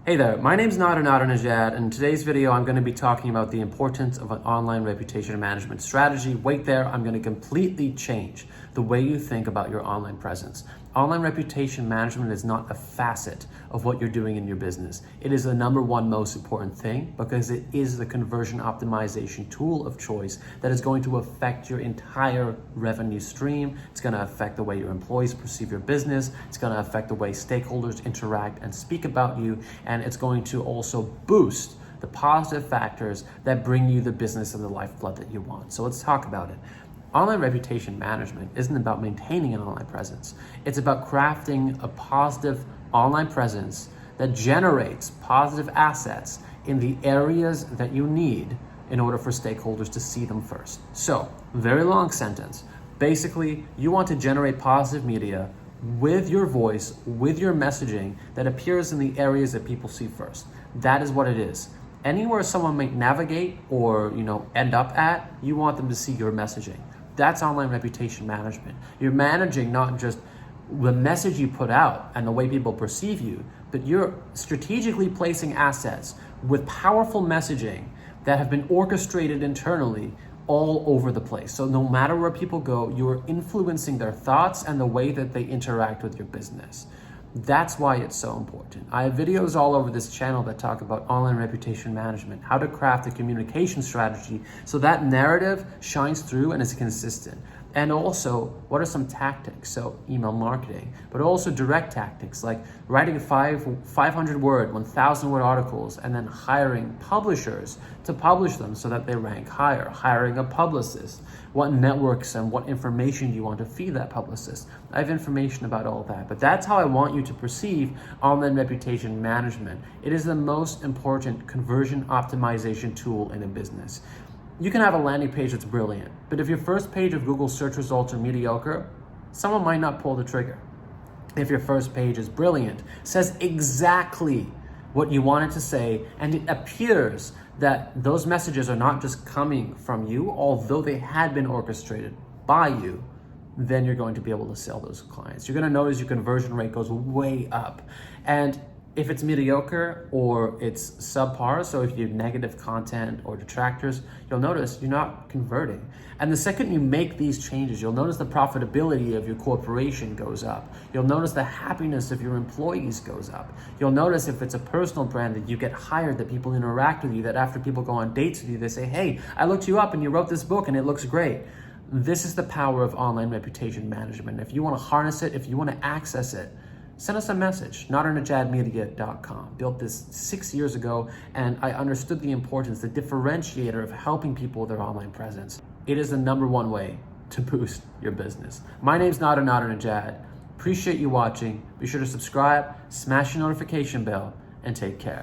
Hey there, my name's Nadernejad, and in today's video I'm going to be talking about the importance of an online reputation management strategy. Wait there, I'm going to completely change the way you think about your online presence. Online reputation management is not a facet of what you're doing in your business. It is the number one most important thing because it is the conversion optimization tool of choice that is going to affect your entire revenue stream. It's going to affect the way your employees perceive your business. It's going to affect the way stakeholders interact and speak about you. And it's going to also boost the positive factors that bring you the business and the lifeblood that you want. So let's talk about it. Online reputation management isn't about maintaining an online presence. It's about crafting a positive online presence that generates positive assets in the areas that you need in order for stakeholders to see them first. So, very long sentence. Basically, you want to generate positive media with your voice, with your messaging that appears in the areas that people see first. That is what it is. Anywhere someone might navigate or end up at, you want them to see your messaging. That's online reputation management. You're managing not just the message you put out and the way people perceive you, but you're strategically placing assets with powerful messaging that have been orchestrated internally all over the place. So no matter where people go, you're influencing their thoughts and the way that they interact with your business. That's why it's so important. I have videos all over this channel that talk about online reputation management, how to craft a communication strategy so that narrative shines through and is consistent. And also, what are some tactics? So email marketing, but also direct tactics like writing 500-word, 1,000-word articles and then hiring publishers to publish them so that they rank higher, hiring a publicist. What networks and what information do you want to feed that publicist? I have information about all that, but that's how I want you to perceive online reputation management. It is the most important conversion optimization tool in a business. You can have a landing page that's brilliant, but if your first page of Google search results are mediocre, someone might not pull the trigger. If your first page is brilliant, says exactly what you want it to say, and it appears that those messages are not just coming from you, although they had been orchestrated by you, then you're going to be able to sell those clients. You're going to notice your conversion rate goes way up. And if it's mediocre or it's subpar, so if you have negative content or detractors, you'll notice you're not converting. And the second you make these changes, you'll notice the profitability of your corporation goes up. You'll notice the happiness of your employees goes up. You'll notice if it's a personal brand that you get hired, that people interact with you, that after people go on dates with you, they say, hey, I looked you up and you wrote this book and it looks great. This is the power of online reputation management. If you want to harness it, if you want to access it, send us a message, nadernejadmedia.com. Built this 6 years ago, and I understood the importance, the differentiator of helping people with their online presence. It is the number one way to boost your business. My name's Nadernejad. Appreciate you watching. Be sure to subscribe, smash your notification bell, and take care.